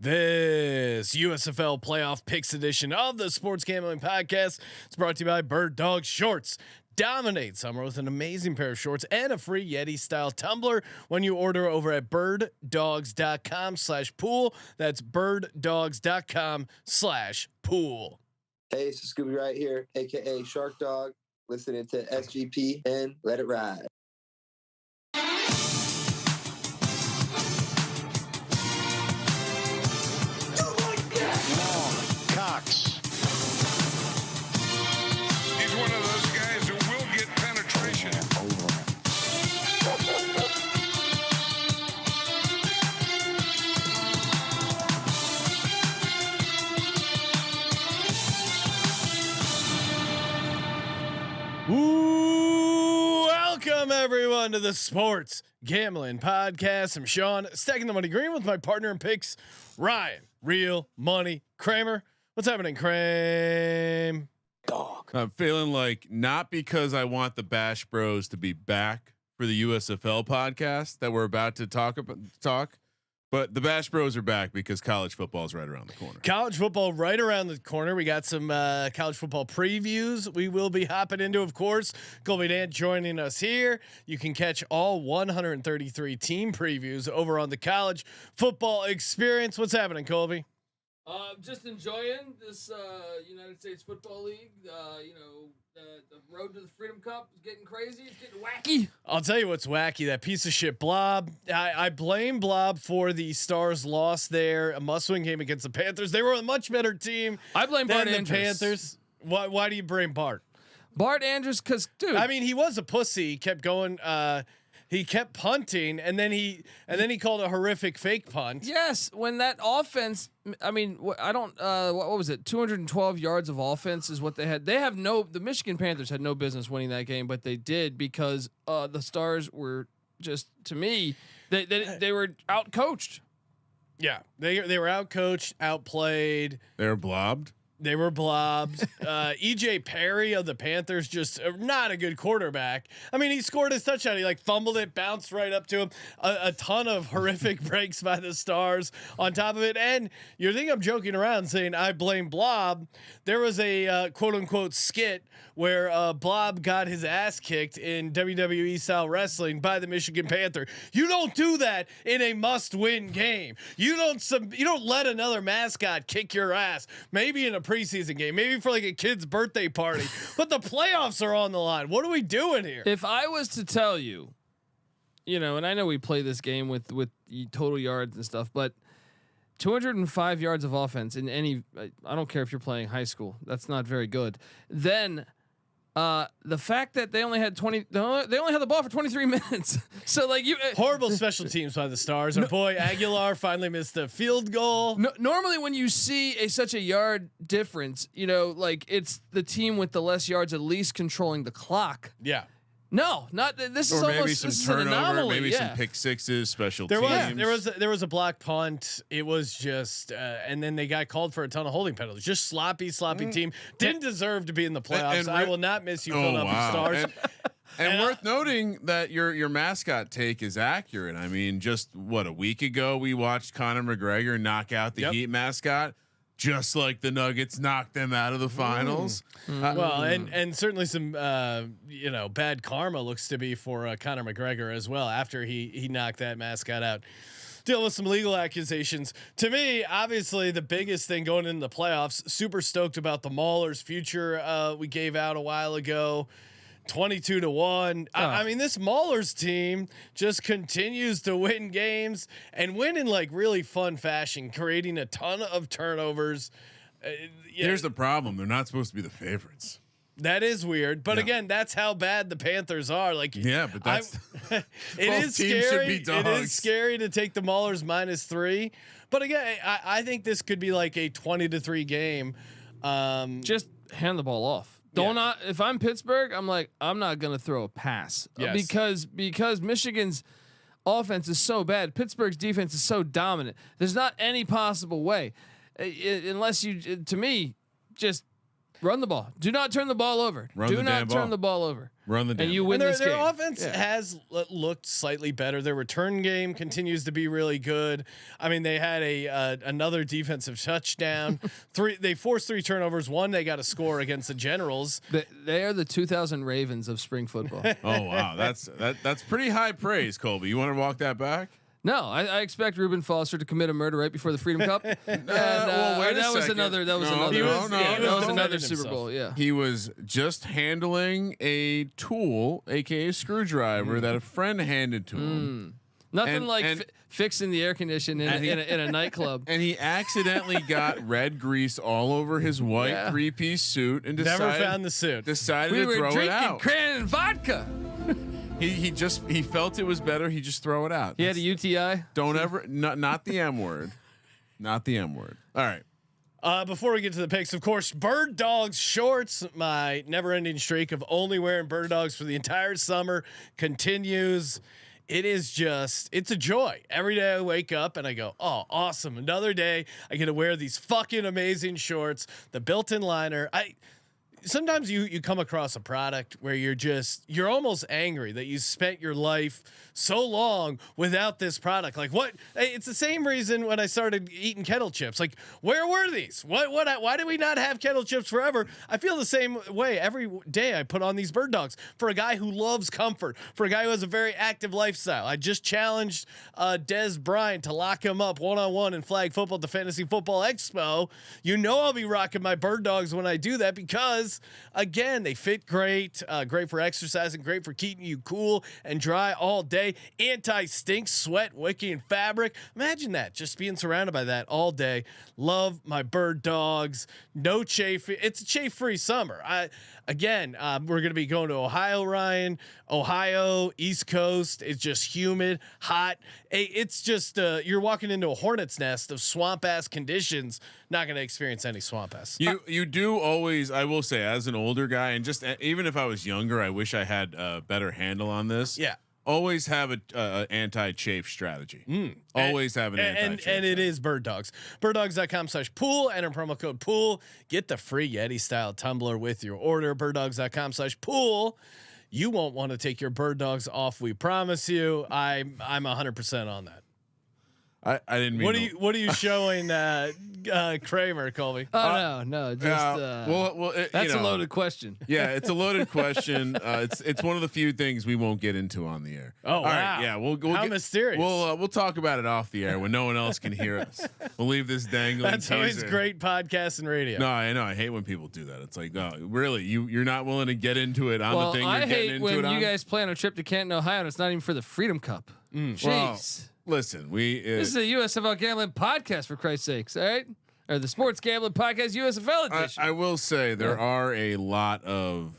This USFL Playoff Picks edition of the Sports Gambling Podcast is brought to you by Bird Dog Shorts. Dominate summer with an amazing pair of shorts and a free Yeti style tumbler when you order over at birddogs.com/pool. That's birddogs.com/pool. Hey, it's Scooby right here, aka Shark Dog, listening to SGP and let it ride. He's one of those guys who will get penetration. Welcome everyone to the Sports Gambling Podcast. I'm Sean, stacking the money green with my partner in picks, Ryan, Real Money Kramer. What's happening, Kramer? Dog. I'm feeling like, not because I want the Bash Bros to be back for the USFL podcast that we're about to talk, but the Bash Bros are back because college football is right around the corner. College football right around the corner. We got some college football previews we will be hopping into, of course. Colby Dant joining us here. You can catch all 133 team previews over on the College Football Experience. What's happening, Colby? Just enjoying this United States Football League. The road to the Freedom Cup is getting crazy. It's getting wacky. I'll tell you what's wacky. That piece of shit Blob. I blame Blob for the Stars' loss there. A must-win game against the Panthers. They were a much better team. I blame Bart than Andrews. the Panthers. Why do you blame Bart? Bart Andrews, because dude, I mean, he was a pussy. He kept going. He kept punting, and then he called a horrific fake punt. yes, when that offense, I mean, what was it? 212 yards of offense is what they had. The Michigan Panthers had no business winning that game, but they did because the Stars were just, to me, they were out coached. Yeah, they were out coached, outplayed. They're blobbed. They were blobs. EJ Perry of the Panthers, just not a good quarterback. I mean, he scored his touchdown. He fumbled it, bounced right up to him. A ton of horrific breaks by the Stars on top of it. And you think I'm joking around saying I blame Blob. There was a quote unquote skit where Blob got his ass kicked in WWE style wrestling by the Michigan Panther. You don't do that in a must-win game. You don't let another mascot kick your ass. Maybe in a preseason game, maybe for a kid's birthday party, but the playoffs are on the line. What are we doing here? If I was to tell you, and I know we play this game with total yards and stuff, but 205 yards of offense in any, I don't care if you're playing high school, that's not very good. Then the fact that they only had they only had the ball for 23 minutes. So horrible special teams by the Stars. Our boy Aguilar finally missed a field goal. Normally when you see such a yard difference, it's the team with the less yards at least controlling the clock. Yeah. No, not this is Or maybe almost some this is an turnover, anomaly. maybe Yeah. some pick sixes, special There teams. was a block punt. It was just, and then they got called for a ton of holding penalties. Just sloppy team. Didn't deserve to be in the playoffs. And I will not miss you, Oh, Philadelphia wow. Stars. And worth noting that your mascot take is accurate. I mean, just a week ago we watched Conor McGregor knock out the Heat mascot, just like the Nuggets knocked them out of the finals. Well, and certainly some bad karma looks to be for Conor McGregor as well after he knocked that mascot out. Dealing with some legal accusations. To me, obviously the biggest thing going into the playoffs. Super stoked about the Maulers future. We gave out a while ago. 22-1. I mean, this Maulers team just continues to win games and win in really fun fashion, creating a ton of turnovers. Here's the problem: they're not supposed to be the favorites. That is weird, but again, that's how bad the Panthers are. But that's it both is teams scary. should be dogs. It is scary to take the Maulers -3, but again, I think this could be a 20-3 game. Just hand the ball off. If I'm Pittsburgh, I'm not going to throw a pass because Michigan's offense is so bad. Pittsburgh's defense is so dominant. There's not any possible way unless you, to me, just Run the ball. Do not turn the ball over. Do not turn the ball over. Run the damn and you ball. win this game. Their offense has looked slightly better. Their return game continues to be really good. I mean, they had another defensive touchdown. They forced 3 turnovers. 1 they got a score against the Generals. They are the 2000 Ravens of spring football. Oh wow, that's pretty high praise, Colby. You want to walk that back? No, I expect Reuben Foster to commit a murder right before the Freedom Cup. And, well, wait a that was second. another. That was No, another. no, that was no. another Super Bowl. Yeah. He was just handling a tool, aka screwdriver, that a friend handed to him. Nothing like fixing the air conditioning in a nightclub. And he accidentally got red grease all over his white 3-piece suit and decided, Never found the suit. Decided We to were throw it drinking out. cran and vodka. He felt it was better. He just throw it out. He had a UTI. Don't ever not the M word. Not the M word. All right. Before we get to the picks, of course, Bird Dogs shorts. My never-ending streak of only wearing Bird Dogs for the entire summer continues. It's a joy. Every day I wake up and I go, oh, awesome. Another day I get to wear these fucking amazing shorts, the built-in liner. Sometimes you come across a product where you're almost angry that you spent your life so long without this product. Like what? It's the same reason when I started eating kettle chips. Like where were these? Why did we not have kettle chips forever? I feel the same way every day I put on these Bird Dogs for a guy who loves comfort, for a guy who has a very active lifestyle. I just challenged Des Bryant to lock him up one-on-one in flag football at the Fantasy Football Expo. You know I'll be rocking my Bird Dogs when I do that because again, they fit great, great for exercising, great for keeping you cool and dry all day. Anti-stink, sweat, wicking fabric. Imagine that, just being surrounded by that all day. Love my Bird Dogs. No chafe. It's a chafe-free summer. We're going to be going to Ohio, Ryan. Ohio, East Coast. It's just humid, hot. It's just you're walking into a hornet's nest of swamp ass conditions. Not going to experience any swamp ass. You do always. I will say, as an older guy, and just even if I was younger, I wish I had a better handle on this. Yeah. Always have a anti-chafe strategy. Always have an anti-chafe. And it is Bird Dogs. Birddogs.com/pool. Enter promo code pool. Get the free Yeti style tumbler with your order. Birddogs.com/pool. You won't want to take your Bird Dogs off. We promise you. I'm 100% on that. I didn't mean. What are you showing Kramer, Colby? Oh no, just that's a loaded question. Yeah, it's a loaded question. It's one of the few things we won't get into on the air. Oh, all wow. right, yeah, we'll mysterious. We'll talk about it off the air when no one else can hear us. We'll leave this dangling. That's always teaser. great podcast and radio. No, I know. I hate when people do that. It's like, oh, really? You're not willing to get into it on the thing you're getting into when it on? you guys plan a trip to Canton, Ohio, and it's not even for the Freedom Cup. Jeez. Well, listen, this is a USFL Gambling Podcast, for Christ's sakes, all right? Or the Sports Gambling Podcast USFL edition. I will say there are a lot of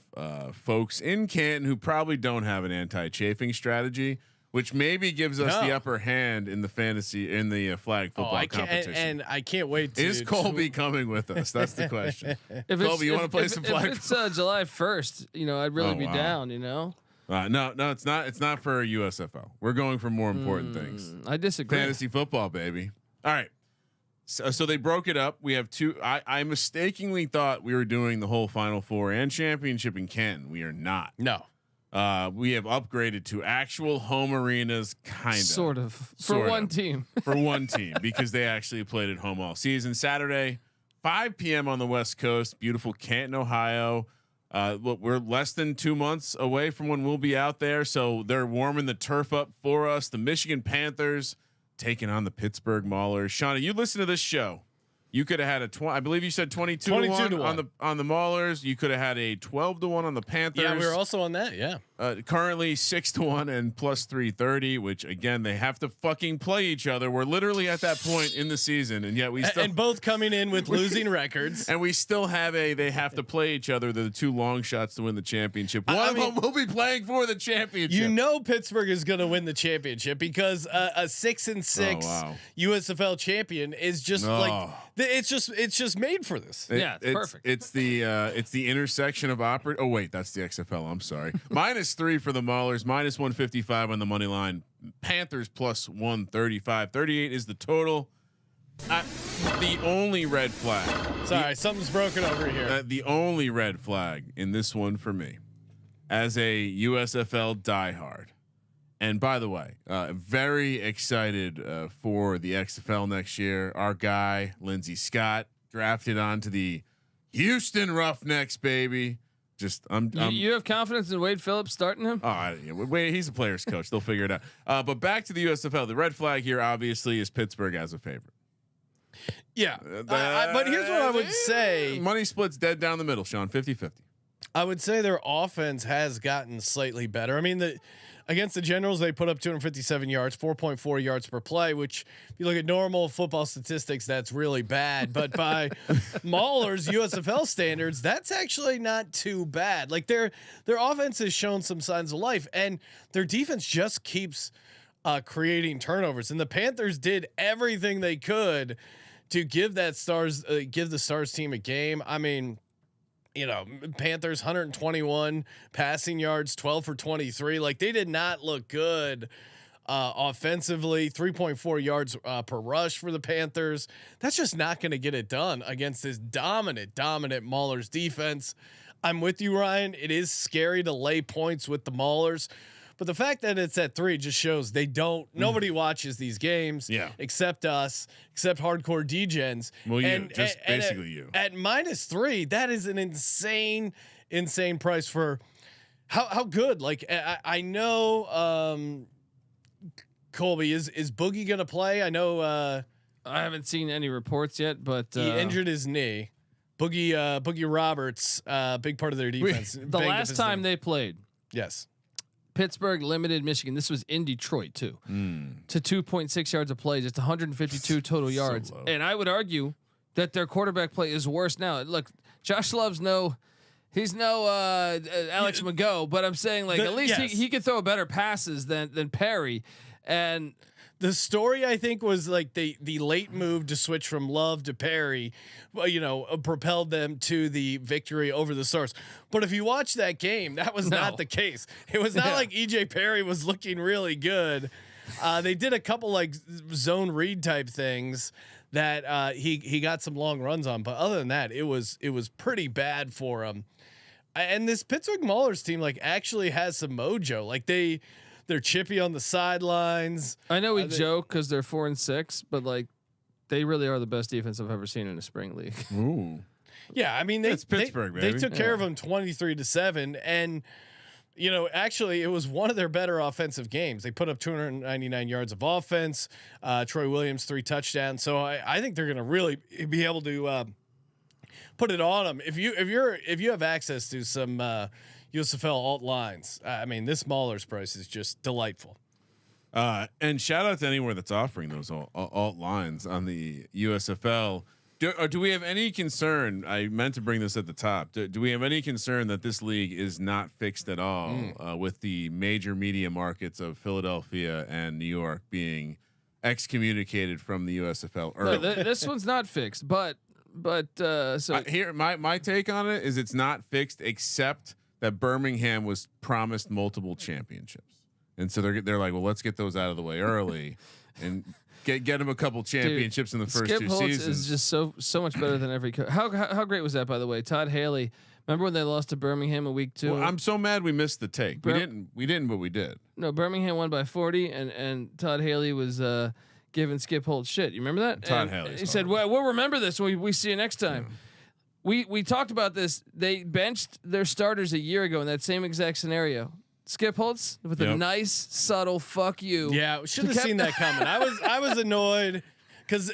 folks in Canton who probably don't have an anti-chafing strategy, which maybe gives us the upper hand in the flag football competition. And I can't wait to. Is Colby coming with us? That's the question. Colby, you want to play some flag? If it's July 1st, I'd really be down. No, it's not. It's not for USFL. We're going for more important things. I disagree. Fantasy football, baby. All right. So they broke it up. We have two. I mistakenly thought we were doing the whole Final Four and championship in Canton. We are not. No. We have upgraded to actual home arenas, kind of. Sort of. For one team. For one team, because they actually played at home all season. Saturday, 5 p.m. on the West Coast. Beautiful Canton, Ohio. We're less than 2 months away from when we'll be out there, so they're warming the turf up for us. The Michigan Panthers taking on the Pittsburgh Maulers. Shauna, you listen to this show. You could have had I believe you said 22 to 1 on the Maulers. You could have had a 12 to 1 on the Panthers. Yeah, we were also on that. Yeah. Currently 6 to 1 and plus 330, which again they have to fucking play each other. We're literally at that point in the season, and yet we still and both coming in with losing records, and we still have they have to play each other. They're the two long shots to win the championship. One of them will be playing for the championship. Pittsburgh is going to win the championship because a 6-6 USFL champion is just it's just made for this. It's perfect. It's the intersection of Oh wait, that's the XFL. I'm sorry. -3 for the Maulers, -155 on the money line. Panthers plus 135. 38 is the total. the only red flag. Sorry, something's broken over here. The only red flag in this one for me, as a USFL diehard. And by the way, very excited for the XFL next year. Our guy Lindsey Scott drafted onto the Houston Roughnecks, baby. Just you have confidence in Wade Phillips starting him? Wait, he's a player's coach. They'll figure it out. But back to the USFL. The red flag here obviously is Pittsburgh as a favorite. Yeah, but here's what I would say: money splits dead down the middle. Sean, 50-50. I would say their offense has gotten slightly better. I mean, against the Generals, they put up 257 yards, 4.4 yards per play, which if you look at normal football statistics, that's really bad. But by Maulers USFL standards, that's actually not too bad. Like their offense has shown some signs of life, and their defense just keeps creating turnovers. And the Panthers did everything they could to give the Stars team a game. I mean, Panthers 121 passing yards, 12 for 23. Like they did not look good offensively. 3.4 yards per rush for the Panthers. That's just not going to get it done against this dominant Maulers defense. I'm with you, Ryan. It is scary to lay points with the Maulers. But the fact that it's at 3 just shows nobody watches these games except us, except hardcore degens. Well, basically you. At -3, that is an insane price for how good. Like I know Colby is Boogie going to play? I know I haven't seen any reports yet, but he injured his knee. Boogie Roberts, big part of their defense. The last time they played. Yes. Pittsburgh limited Michigan. This was in Detroit too, to 2.6 yards a play, just 152 total yards. So and I would argue that their quarterback play is worse now. Look, Josh Love's he's no Alex Mago, but I'm saying at least he could throw better passes than Perry. And the story I think was like the late move to switch from Love to Perry, propelled them to the victory over the Stars. But if you watch that game, that was not the case. It was not like EJ Perry was looking really good. They did a couple like zone read type things that he got some long runs on, but other than that, it was pretty bad for him. And this Pittsburgh Maulers team actually has some mojo. Like they're chippy on the sidelines. I know we joke because they're 4-6, but they really are the best defense I've ever seen in a spring league. Ooh. Yeah, I mean Pittsburgh, baby. They took care of them 23-7, and actually it was one of their better offensive games. They put up 299 yards of offense. Troy Williams 3 touchdowns. So I think they're going to really be able to put it on them. If you have access to some USFL alt lines, I mean this Maulers price is just delightful. And shout out to anywhere that's offering those alt lines on the USFL. Do we have any concern? I meant to bring this at the top. Do we have any concern that this league is not fixed at all with the major media markets of Philadelphia and New York being excommunicated from the USFL? No, this one's not fixed, but so here my take on it is it's not fixed except that Birmingham was promised multiple championships, and so they're like, well, let's get those out of the way early and get them a couple championships in the first Skip 2 Holtz seasons. is just so much better than every how great was that, by the way? Todd Haley, remember when they lost to Birmingham in week 2? Well, I'm so mad we missed the take. We didn't, but we did. No, Birmingham won by 40, and Todd Haley was giving Skip Holtz shit. You remember that? Todd Haley. He said, "Well, we'll remember this when we see you next time." Yeah. We talked about this. They benched their starters a year ago in that same exact scenario. Skip Holtz with a nice subtle fuck you. Yeah, should have seen that coming. I was annoyed because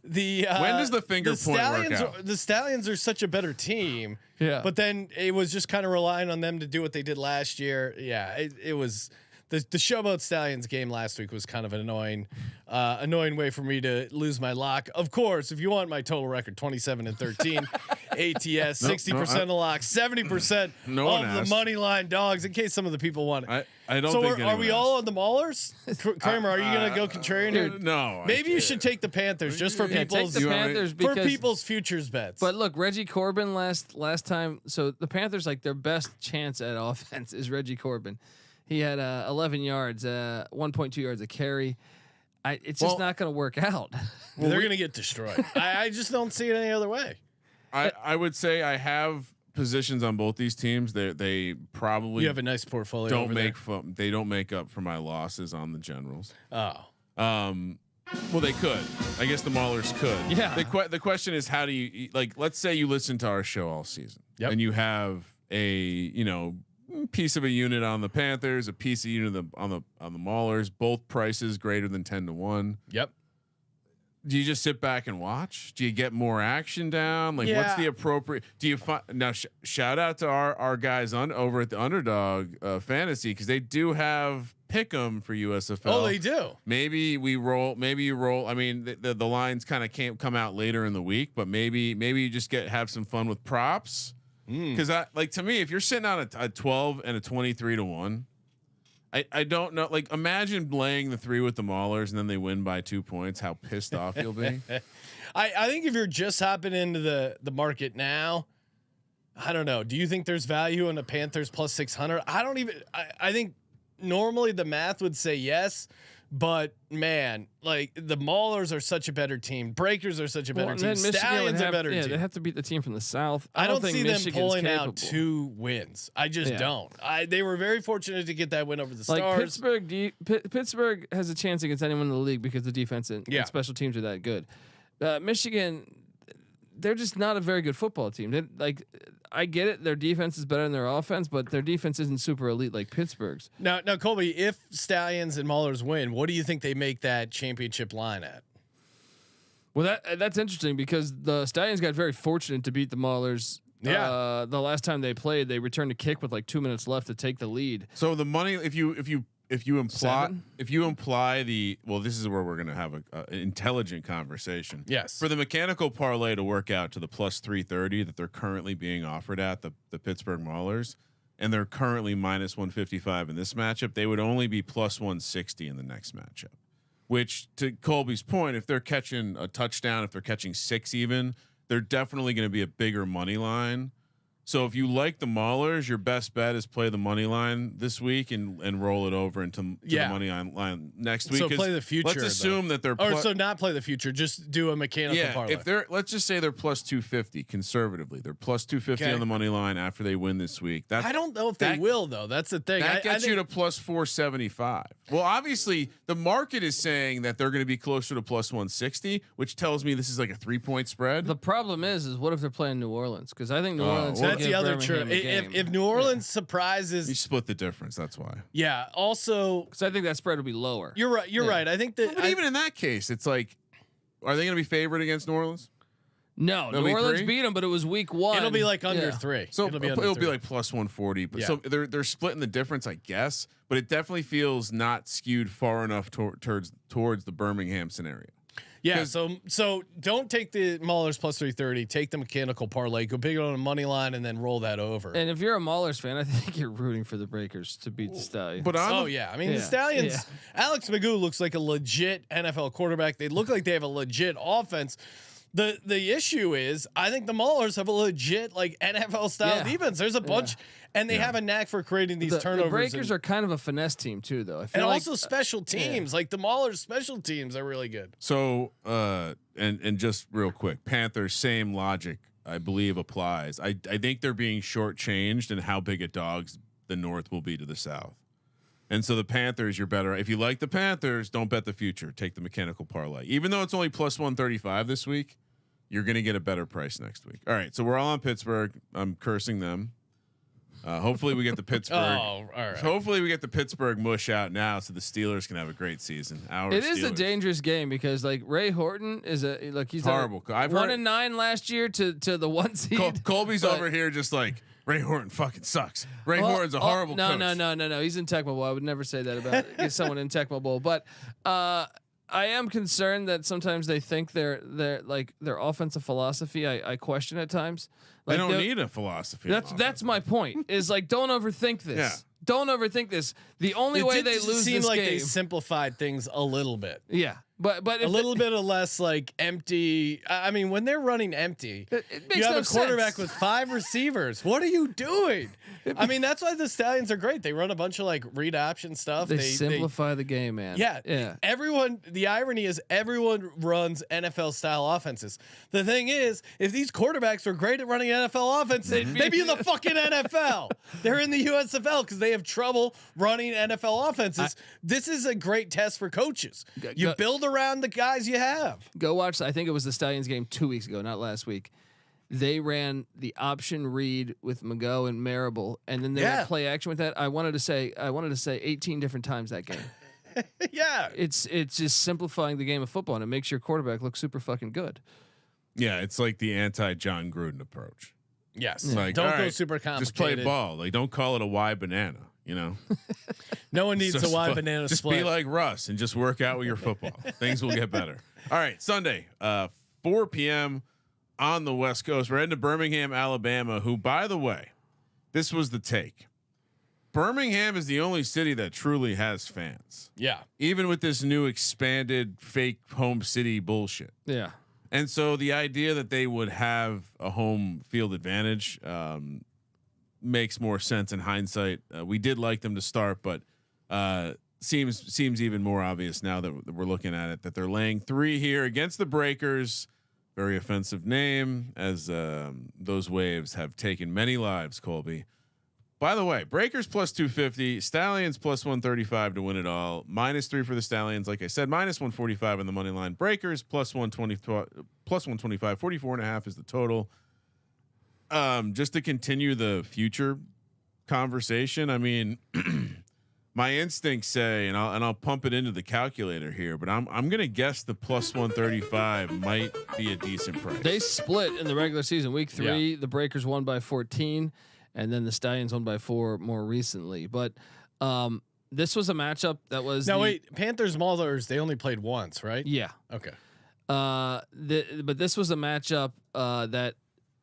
the when does the finger point work out? The Stallions are such a better team. Yeah, but then it was just kind of relying on them to do what they did last year. Yeah, it was. The Showboat Stallions game last week was kind of an annoying way for me to lose my lock. Of course, if you want my total record, 27-13, ATS, 60% of locks, 70% of the money line dogs. In case some of the people want it. I don't. So think are we all on the Maulers? Kramer, are you gonna go contrarian here? No. Maybe you should take the Panthers just for people's futures bets. But look, Reggie Corbin last time. So the Panthers, their best chance at offense is Reggie Corbin. He had 11 yards, 1.2 yards a carry. It's just not going to work out. They're going to get destroyed. I just don't see it any other way. I would say I have positions on both these teams. They probably you have a nice portfolio. They don't make up for my losses on the Generals. Oh. Well, they could. I guess the Maulers could. Yeah. The question is, how do you like? Let's say you listen to our show all season, and you have a piece of a unit on the Panthers, a piece of unit on the Maulers, both prices greater than 10-1. Yep. Do you just sit back and watch? Do you get more action down? Like, what's the appropriate? Do you find now? Shout out to our guys over at the Underdog Fantasy, because they do have pick'em for USFL. Oh, they do. Maybe we roll. Maybe you roll. I mean, the lines kind of can't come out later in the week, but maybe you just have some fun with props. Because to me, if you're sitting on a 12 and a 23-1. I don't know. Like, imagine laying the 3 with the Maulers and then they win by 2 points. How pissed off you'll be. I think if you're just hopping into the market now, I don't know. Do you think there's value in the Panthers plus 600? I think normally the math would say yes, but man, like the Maulers are such a better team. Breakers are such a better team. Stallions are better team. They have to beat the team from the South. I don't think see Michigan's them pulling capable. out 2 wins. I just don't. They were very fortunate to get that win over the Stars. Pittsburgh has a chance against anyone in the league because the defense and special teams are that good. Michigan, they're just not a very good football team. I get it. Their defense is better than their offense, but their defense isn't super elite like Pittsburgh's. Now, Colby, if Stallions and Maulers win, what do you think they make that championship line at? Well, that's interesting because the Stallions got very fortunate to beat the Maulers. Yeah. The last time they played, they returned a kick with like 2 minutes left to take the lead. So the money, if you imply this is where we're going to have an intelligent conversation. Yes. For the mechanical parlay to work out to the plus 330 that they're currently being offered at the Pittsburgh Maulers, and they're currently minus 155 in this matchup, they would only be plus 160 in the next matchup. Which, to Colby's point, if they're catching a touchdown, if they're catching 6 even, they're definitely going to be a bigger money line. So if you like the Maulers, your best bet is play the money line this week and roll it over into the money line next week. So play the future. Let's assume that they're so not play the future, just do a mechanical parlay. If they're, let's just say they're plus 250 conservatively. They're plus 250 on the money line after they win this week. I don't know if they will though. That's the thing. That gets you to plus 475. Well, obviously the market is saying that they're going to be closer to plus 160, which tells me this is like a 3-point spread. The problem is what if they're playing New Orleans? Because I think New Orleans. That's the other true. If New Orleans surprises, you split the difference. That's why. Yeah. Also, because I think that spread will be lower. You're right. You're right. I think that. But even in that case, it's like, are they going to be favored against New Orleans? No, New Orleans beat them, but it was week 1. It'll be like under 3. So it'll be like plus 140. But so they're splitting the difference, I guess. But it definitely feels not skewed far enough towards the Birmingham scenario. Yeah. So don't take the Maulers plus 330. Take the mechanical parlay. Go big on a money line and then roll that over. And if you're a Maulers fan, I think you're rooting for the Breakers to beat the Stallions. But I mean the Stallions. Yeah. Alex Magoo looks like a legit NFL quarterback. They look like they have a legit offense. The issue is, I think the Maulers have a legit like NFL style defense. There's a bunch, and they have a knack for creating these turnovers. The Breakers are kind of a finesse team too, though. I feel and also special teams, like the Maulers' special teams are really good. So, and just real quick, Panthers, same logic I believe applies. I think they're being shortchanged in how big a dogs the North will be to the South. And so the Panthers, you're better. If you like the Panthers, don't bet the future. Take the mechanical parlay. Even though it's only plus 135 this week, you're going to get a better price next week. All right. So we're all on Pittsburgh. I'm cursing them. Hopefully we get the Pittsburgh. All right. Hopefully we get the Pittsburgh mush out now, so the Steelers can have a great season. It is a dangerous game because like Ray Horton is he's horrible. I've 1-9 last year to the 1 seed. Colby's over here just like, Ray Horton fucking sucks. Ray Horton's a horrible coach. No. He's in Tecmo Bowl. I would never say that about someone in Tecmo Bowl. But I am concerned that sometimes they think their offensive philosophy. I question at times. Like they don't need a philosophy. That's my point. Is like don't overthink this. Yeah. Don't overthink this. The only way they lose seem this like game. They simplified things a little bit. Yeah. But a little bit of less like empty. I mean, when they're running empty, it makes you have no a quarterback sense. with 5 receivers. What are you doing? I mean, that's why the Stallions are great. They run a bunch of like read option stuff. They simplify the game, man. Yeah. Everyone. The irony is everyone runs NFL style offenses. The thing is, if these quarterbacks were great at running NFL offenses, they'd be in the fucking NFL. They're in the USFL because they have trouble running NFL offenses. This is a great test for coaches. You build around the guys you have. Go watch. I think it was the Stallions game 2 weeks ago, not last week. They ran the option read with Mago and Marable, and then they went play action with that. I wanted to say 18 different times that game. Yeah, it's just simplifying the game of football, and it makes your quarterback look super fucking good. Yeah, it's like the anti-John Gruden approach. Yes, like don't go super complicated. Just play ball. Like don't call it a Y banana. You know, no one needs a Y banana just split. Be like Russ and just work out with your football. Things will get better. All right, Sunday, 4 p.m. on the West Coast. We're heading to Birmingham, Alabama. Who, by the way, this was the take. Birmingham is the only city that truly has fans. Yeah, even with this new expanded fake home city bullshit. Yeah. And so the idea that they would have a home field advantage makes more sense in hindsight. We did like them to start, but seems even more obvious now that we're looking at it that they're laying 3 here against the Breakers. Very offensive name, as those waves have taken many lives. Colby. By the way, Breakers plus 250, Stallions plus 135 to win it all. -3 for the Stallions, like I said, -145 on the money line. Breakers plus 125, 44.5 is the total. Just to continue the future conversation, I mean, my instincts say, and I'll pump it into the calculator here, but I'm gonna guess the plus 135 might be a decent price. They split in the regular season. Week 3, the Breakers won by 14. And then the Stallions won by 4 more recently. But this was a matchup that was Panthers Maulers, they only played once, right? Yeah. Okay. But this was a matchup that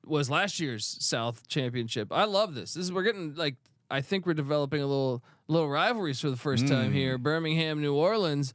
was last year's South Championship. I love this. We're getting like I think we're developing a little rivalries for the first time here. Birmingham, New Orleans,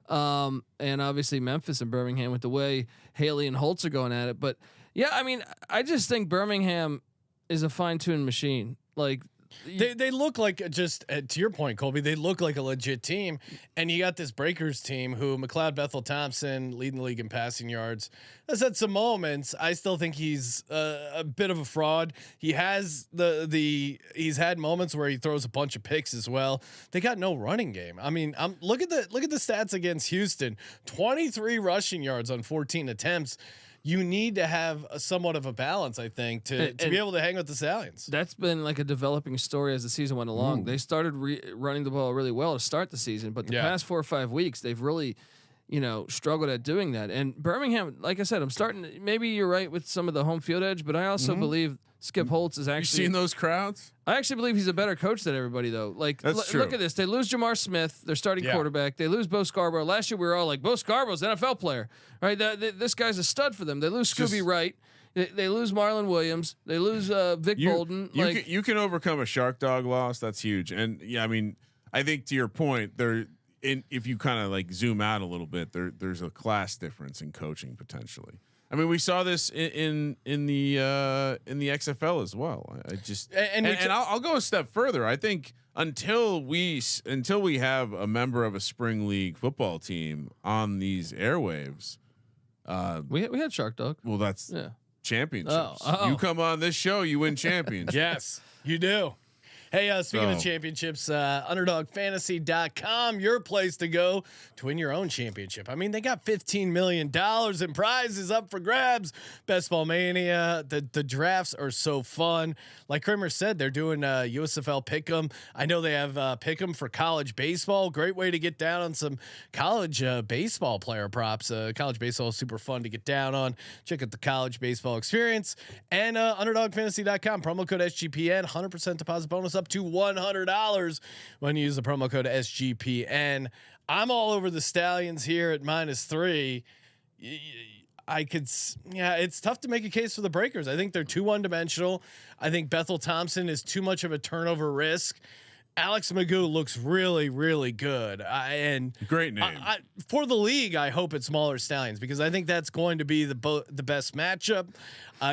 and obviously Memphis and Birmingham with the way Haley and Holtz are going at it. But yeah, I mean, I just think Birmingham is a fine-tuned machine. Like they look like just to your point, Colby. They look like a legit team, and you got this Breakers team who McLeod Bethel Thompson leading the league in passing yards. Has had some moments. I still think he's a bit of a fraud. He has he's had moments where he throws a bunch of picks as well. They got no running game. I mean, look at the stats against Houston: 23 rushing yards on 14 attempts. You need to have somewhat of a balance, I think, to be able to hang with the Stallions. That's been like a developing story as the season went along. They started running the ball really well to start the season, but the past 4 or 5 weeks, they've really, struggled at doing that. And Birmingham, like I said, maybe you're right with some of the home field edge, but I also believe Skip Holtz is actually. You seen those crowds? I actually believe he's a better coach than everybody, though. Like, look at this. They lose Jamar Smith, their starting quarterback. They lose Bo Scarborough. Last year, we were all like, Bo Scarborough's an NFL player, right? This guy's a stud for them. They lose Scooby Wright. They lose Marlon Williams. They lose Vic Bolden. You can overcome a Shark Dog loss. That's huge. And yeah, I mean, I think to your point, if you kind of like zoom out a little bit, there's a class difference in coaching potentially. I mean, we saw this in the XFL as well. I'll go a step further. I think until we have a member of a spring league football team on these airwaves, we had Shark Dog. Well, that's championships. Oh. You come on this show, you win championships. Yes, you do. Hey, speaking of championships, UnderdogFantasy.com, your place to go to win your own championship. I mean, they got $15 million in prizes up for grabs. Best Ball Mania. The drafts are so fun. Like Kramer said, they're doing USFL Pick'em. I know they have Pick'em for college baseball. Great way to get down on some college baseball player props. College baseball is super fun to get down on. Check out the college baseball experience. And UnderdogFantasy.com, promo code SGPN, 100% deposit bonus up to $100 when you use the promo code SGPN. I'm all over the Stallions here at -3. It's tough to make a case for the Breakers. I think they're too one-dimensional. I think Bethel Thompson is too much of a turnover risk. Alex Magoo looks really, really good. And Great name. For the league, I hope it's Maulers Stallions because I think that's going to be the best matchup.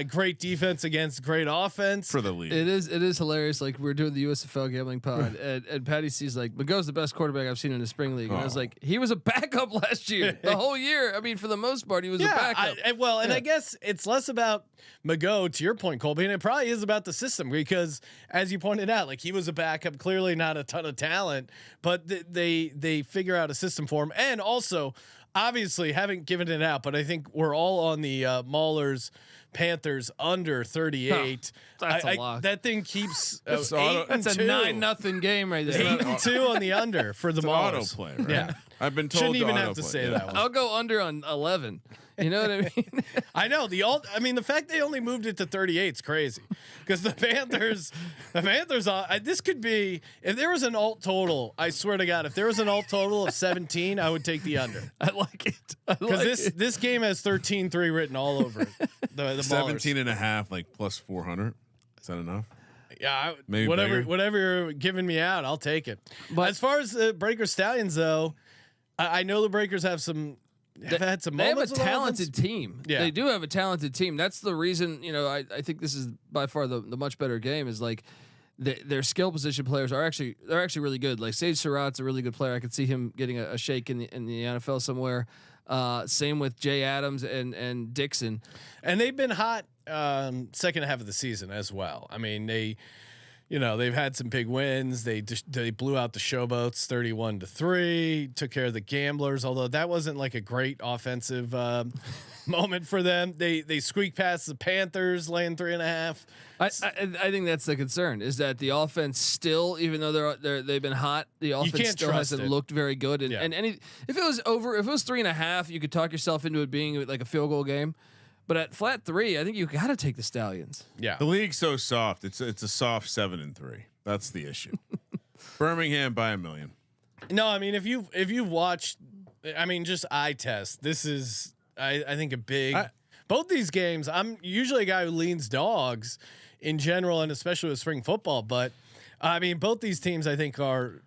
Great defense against great offense for the league. It is hilarious. Like we're doing the USFL Gambling Pod, and Patty C's like, Magoo's the best quarterback I've seen in the spring league. And I was like, he was a backup last year, the whole year. I mean, for the most part, he was a backup. I guess it's less about Magoo, to your point, Colby, and it probably is about the system because, as you pointed out, like he was a backup, clearly not a ton of talent, but they figure out a system for him, and also, obviously, haven't given it out, but I think we're all on the Maulers Panthers under 38. That's a lock. That thing keeps that's a 9-0 game right there. 8-2 on the under for the Maulers. Autoplay, right? Yeah, I've been told shouldn't even have to autoplay, say that one. I'll go under on 11. You know what I mean? I know the fact they only moved it to 38 is crazy because the Panthers, this could be, if there was an alt total, I swear to God, if there was an alt total of 17, I would take the under. I like it. Because this game has 13-3 written all over it. The 17 and a half, like plus 400. Is that enough? Yeah, Maybe whatever you're giving me out, I'll take it. But as far as the Breakers Stallions, though, I know the Breakers have had some. They have a moments talented team. Yeah. They do have a talented team. That's the reason. I think this is by far the much better game. Is like their skill position players they're actually really good. Like Sage Surratt's a really good player. I could see him getting a shake in the NFL somewhere. Same with Jay Adams and Dixon, and they've been hot second half of the season as well. I mean they've had some big wins. They blew out the Showboats 31-3. Took care of the Gamblers, although that wasn't like a great offensive moment for them. They squeaked past the Panthers, laying 3.5. I think that's the concern is that the offense still, even though they've been hot, the offense still hasn't looked very good. And if it was 3.5, you could talk yourself into it being like a field goal game. But at flat 3, I think you got to take the Stallions. Yeah, the league's so soft. It's a soft 7-3. That's the issue. Birmingham by 1 million. No, I mean if you've watched, I mean just eye test. This is I think a big. Both these games. I'm usually a guy who leans dogs in general, and especially with spring football. But I mean both these teams I think are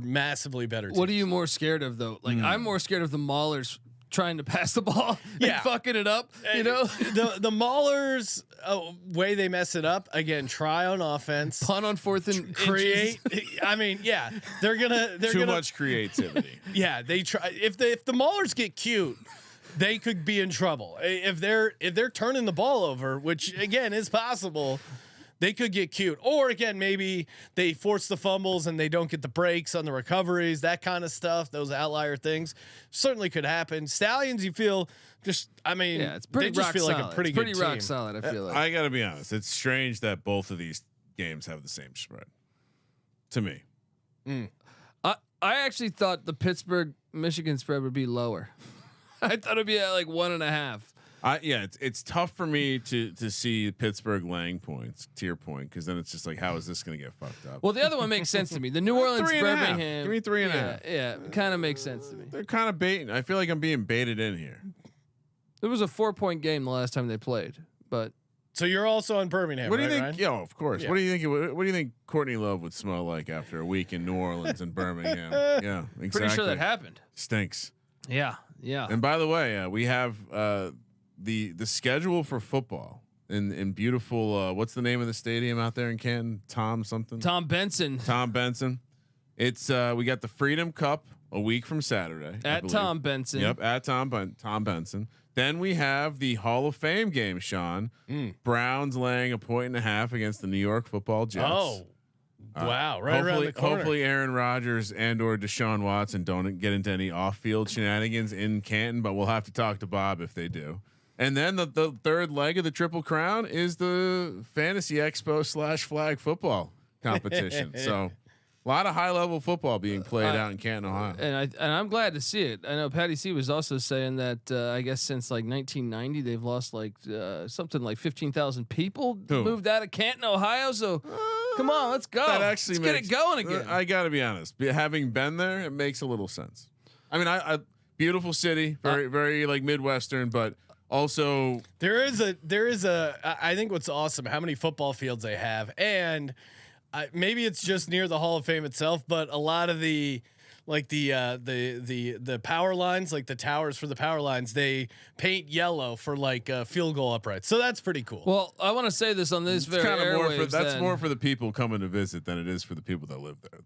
massively better. What are you more scared of though? Like I'm more scared of the Maulers trying to pass the ball and fucking it up, the Maulers way they mess it up again, try on offense, punt on 4th and create inches. I mean they're too much creativity. They try. If the Maulers get cute, they could be in trouble. If they're turning the ball over, which again is possible, they could get cute. Or again, maybe they force the fumbles and they don't get the breaks on the recoveries, that kind of stuff. Those outlier things certainly could happen. Stallions, you feel it's pretty. They just feel solid. like a pretty it's good pretty team. rock solid. I feel like I got to be honest. It's strange that both of these games have the same spread. To me, I actually thought the Pittsburgh Michigan spread would be lower. I thought it'd be at like 1.5. It's tough for me to see Pittsburgh laying points. To your point, because then it's just like, how is this going to get fucked up? Well, the other one makes sense to me. The New Orleans 3.5. Birmingham. Give me 3.5. Yeah, kind of makes sense to me. They're kind of baiting. I feel like I'm being baited in here. It was a 4-point game the last time they played, but. So you're also on Birmingham. What do you think? Ryan? Yeah, of course. Yeah. What do you think? What do you think Courtney Love would smell like after a week in New Orleans and Birmingham? Yeah, exactly. Pretty sure that happened. Stinks. Yeah. And by the way, we have the schedule for football in beautiful. What's the name of the stadium out there in Canton? Tom Benson. It's we got the Freedom Cup a week from Saturday at Tom Benson. Yep, at Tom Benson. Then we have the Hall of Fame game, Sean. Browns laying 1.5 against the New York Football Jets. Oh, wow! Right around the corner. Hopefully, Aaron Rodgers and/or Deshaun Watson don't get into any off-field shenanigans in Canton, but we'll have to talk to Bob if they do. And then the third leg of the Triple Crown is the Fantasy Expo / flag football competition. So. A lot of high level football being played out in Canton, Ohio, and I'm glad to see it. I know Patty C was also saying that I guess since like 1990 they've lost like something like 15,000 people moved out of Canton, Ohio. So come on, let's go. Let's get it going again. I got to be honest, having been there, it makes a little sense. I mean, I beautiful city, very like Midwestern, but also there is a. I think what's awesome how many football fields they have and. maybe it's just near the Hall of Fame itself, but a lot of the power lines, like the towers for the power lines, they paint yellow for like field goal uprights. So that's pretty cool. Well, I want to say this on this very airwaves. That's more for the people coming to visit than it is for the people that live there.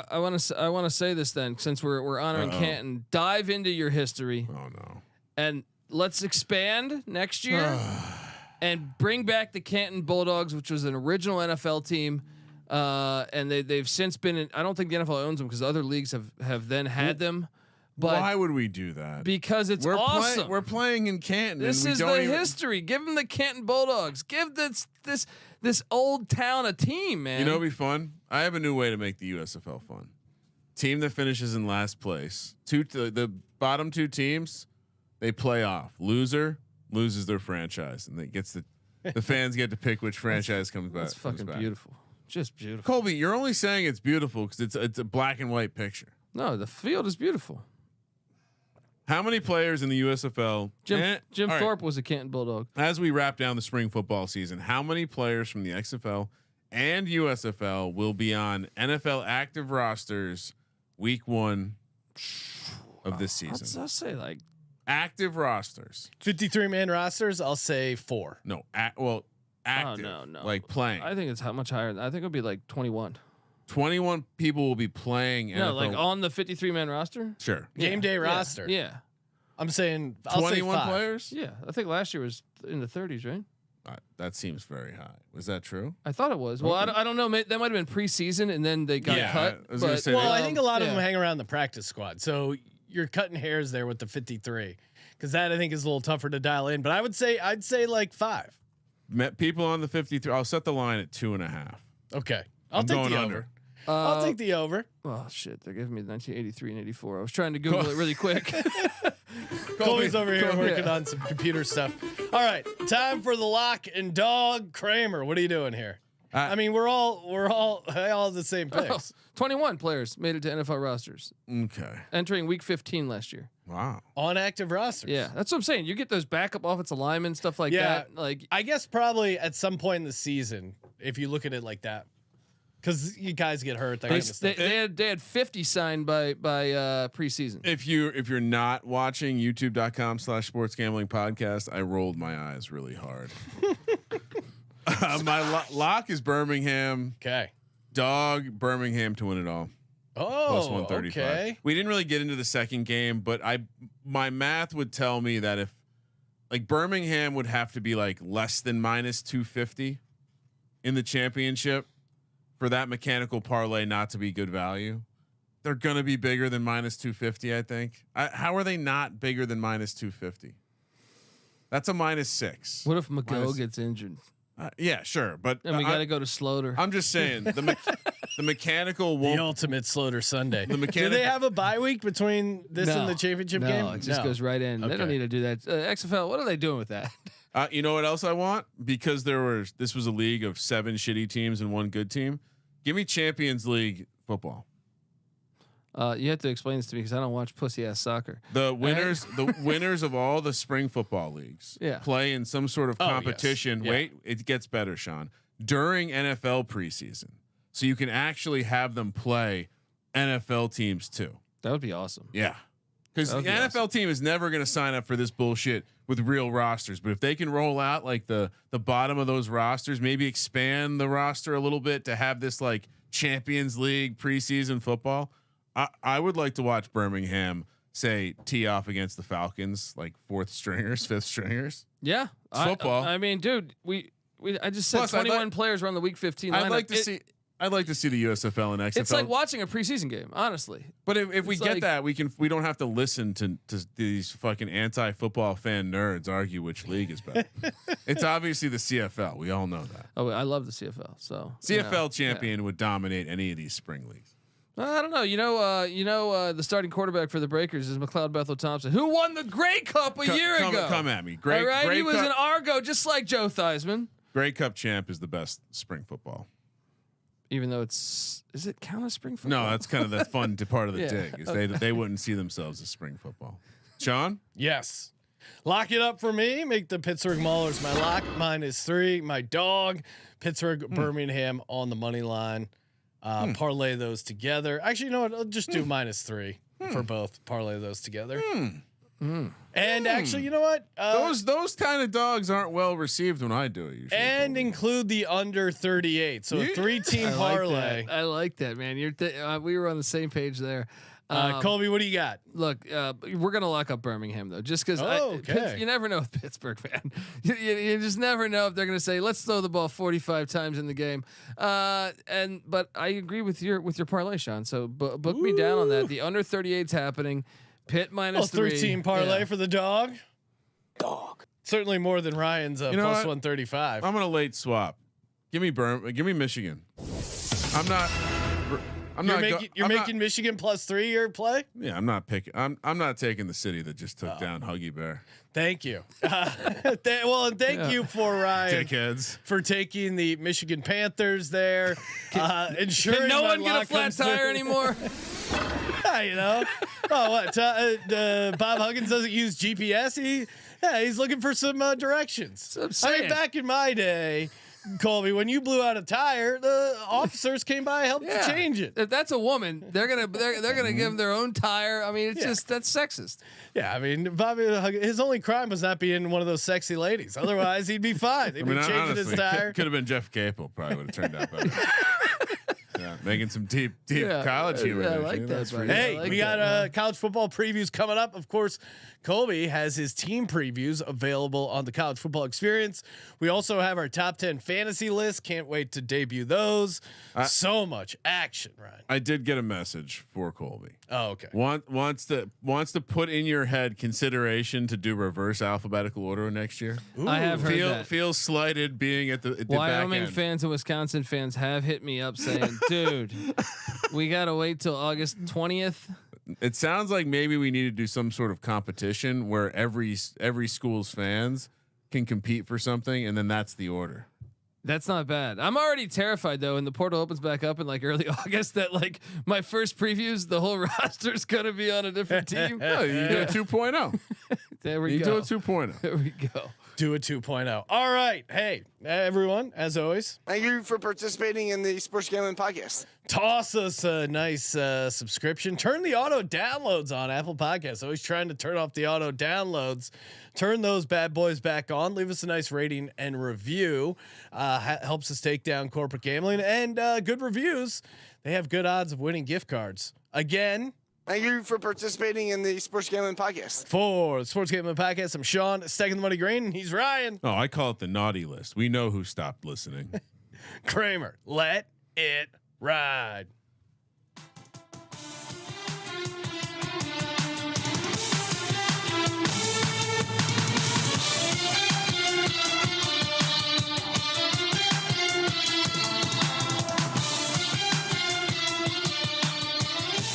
I want to say this then, since we're honoring Canton. Dive into your history. Oh no. And let's expand next year and bring back the Canton Bulldogs, which was an original NFL team. And they've since been in, I don't think the NFL owns them because other leagues have then had them. But why would we do that? Because it's awesome. We're playing in Canton. This is the history. Give them the Canton Bulldogs. Give this old town a team, man. You know, it'd be fun. I have a new way to make the USFL fun. Team that finishes in last place, the bottom two teams, they play off. Loser loses their franchise, and the fans get to pick which franchise comes back. That's fucking beautiful. Just beautiful. Colby, you're only saying it's beautiful because it's a black and white picture. No, the field is beautiful. How many players in the USFL? Jim Thorpe was a Canton Bulldog. As we wrap down the spring football season, how many players from the XFL and USFL will be on NFL active rosters week 1 of this season? I'll say like active rosters. 53-man rosters. I'll say 4. No, active. Oh, no. Like playing. I think it's how much higher. I think it'll be like 21. 21 people will be playing. No, NFL. like on the 53-man roster. Sure. Game day roster. Yeah. I'm saying I'll 21 say 5. players. Yeah, I think last year was in the 30s, right? That seems very high. Was that true? I thought it was. Well, I don't know. That might have been preseason, and then they got cut. I was gonna say I think a lot of them hang around the practice squad. So you're cutting hairs there with the 53, because that I think is a little tougher to dial in. But I'd say like 5. Met people on the 53. I'll set the line at 2.5. Okay, I'll take the over. I'll take the over. Oh shit! They're giving me 1983 and 84. I was trying to Google it really quick. Colby's over here working on some computer stuff. All right, time for the lock and dog. Kramer, what are you doing here? I mean, we're all the same picks. 21 players made it to NFL rosters. Okay. Entering week 15 last year. Wow. On active rosters. Yeah, that's what I'm saying. You get those backup offensive linemen, stuff like that. Like, I guess probably at some point in the season, if you look at it like that, because you guys get hurt. They had 50 signed by preseason. If you're not watching YouTube.com/sports gambling podcast, I rolled my eyes really hard. My lock is Birmingham. Okay. Dog Birmingham to win it all. Oh, plus 135. Okay. We didn't really get into the second game, but my math would tell me that if like Birmingham would have to be like less than minus 250 in the championship for that mechanical parlay not to be good value. They're gonna be bigger than minus 250. I think. How are they not bigger than minus 250? That's a -6. What if McGill gets injured? Yeah, sure, but and we got to go to Slaughter. I'm just saying the mechanical won't. The ultimate Slaughter Sunday. The Do they have a bye week between this and the championship game? No, it just goes right in. Okay. They don't need to do that. XFL, what are they doing with that? You know what else I want? Because this was a league of 7 shitty teams and 1 good team. Give me Champions League football. You have to explain this to me because I don't watch pussy ass soccer. The winners of all the spring football leagues play in some sort of competition. Yes. Yeah. Wait, it gets better, Sean. During NFL preseason, so you can actually have them play NFL teams too. That would be awesome. Yeah, because the NFL team is never going to sign up for this bullshit with real rosters. But if they can roll out like the bottom of those rosters, maybe expand the roster a little bit to have this like Champions League preseason football. I would like to watch Birmingham say tee off against the Falcons, like 4th stringers, 5th stringers. Yeah, it's football. I mean, dude, I just said 21 players were on the week 15. I'd like to see the USFL and XFL. It's like watching a preseason game, honestly. But if we get that, we don't have to listen to these fucking anti-football fan nerds argue which league is better. It's obviously the CFL. We all know that. Oh, I love the CFL. So CFL champion would dominate any of these spring leagues. I don't know. The starting quarterback for the Breakers is McLeod Bethel Thompson, who won the Grey Cup a year ago. Come at me. Great, all right, Grey he was Cup, an Argo, just like Joe Theismann. Grey Cup champ is the best spring football. Even though is it count as spring football? No, that's kind of the fun part of the dig. Is they wouldn't see themselves as spring football. Sean? Yes. Lock it up for me. Make the Pittsburgh Maulers my lock. -3. My dog, Pittsburgh Birmingham on the money line. Parlay those together. Actually, you know what? I'll just do -3 for both. Parlay those together. And actually, you know what? Those kind of dogs aren't well received when I do it. Usually, and include the under 38. So a 3-team parlay. I like that, man. We were on the same page there. Colby, what do you got? Look, we're gonna lock up Birmingham though, just because. You never know with Pittsburgh, man. You just never know if they're gonna say, "Let's throw the ball 45 times in the game." But I agree with your parlay, Sean. So book me down on that. The under 38's happening. Pitt -3. 3-team parlay for the dog. Certainly more than Ryan's plus 135. I'm gonna late swap. Give me Michigan. You're making Michigan +3 your play. Yeah, I'm not picking. I'm not taking the city that just took down Huggy Bear. Thank you. And thank you for Ryan, dickheads, for taking the Michigan Panthers there. Ensuring can no one get a flat tire anymore? You know. Oh, what? Bob Huggins doesn't use GPS. He's looking for some directions. I mean, back in my day, Colby, when you blew out a tire, the officers came by and helped you change it. If that's a woman, they're gonna give them their own tire. I mean, it's just that's sexist. Yeah, I mean, Bobby, his only crime was not being one of those sexy ladies. Otherwise, he'd be fine. They'd be changing honestly, his tire. Could have been Jeff Capel. Probably would have turned out better. Making some deep college humor. I like that. Hey, we got college football previews coming up. Of course, Colby has his team previews available on the College Football Experience. We also have our top 10 fantasy list. Can't wait to debut those. So much action, Ryan. I did get a message for Colby. Oh, okay. Wants to put in your head consideration to do reverse alphabetical order next year. Ooh. I have heard that. Feels slighted being at the Wyoming back end. fans and Wisconsin fans have hit me up saying, "Dude, we gotta wait till August 20th." It sounds like maybe we need to do some sort of competition where every school's fans can compete for something, and then that's the order. That's not bad. I'm already terrified though, and the portal opens back up in like early August. That like my first previews, the whole roster's gonna be on a different team. No, you do a 2.0. There we you go. do a 2.0. There we go. Do a 2.0. All right. Hey, everyone, as always, thank you for participating in the Sports Gambling Podcast. Toss us a nice subscription. Turn the auto downloads on Apple Podcasts. Always trying to turn off the auto downloads. Turn those bad boys back on. Leave us a nice rating and review. Helps us take down corporate gambling. And good reviews, they have good odds of winning gift cards. Again, thank you for participating in the Sports Gambling Podcast. For the Sports Gambling Podcast, I'm Sean, stacking the money green, and he's Ryan. Oh, I call it the naughty list. We know who stopped listening. Kramer, let it ride.